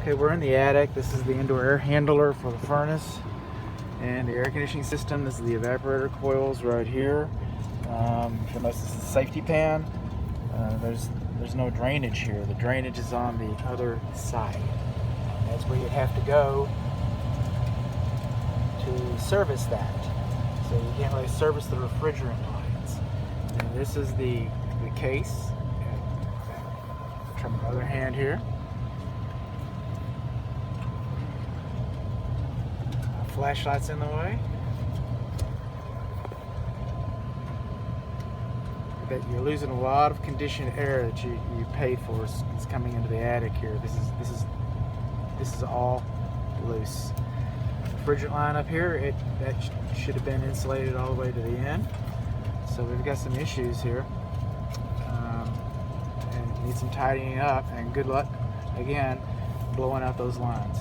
Okay, we're in the attic. This is the indoor air handler for the furnace and the air conditioning system. This is the evaporator coils right here. You'll notice this is the safety pan. There's no drainage here. The drainage is on the other side. That's where you'd have to go to service that. So you can't really service the refrigerant lines. And this is the case. Try my other hand here. Flashlight's in the way. I bet you're losing a lot of conditioned air that you paid for is coming into the attic here. This is all loose. Refrigerant line up here, that should have been insulated all the way to the end. So we've got some issues here, and need some tidying up. And good luck again blowing out those lines.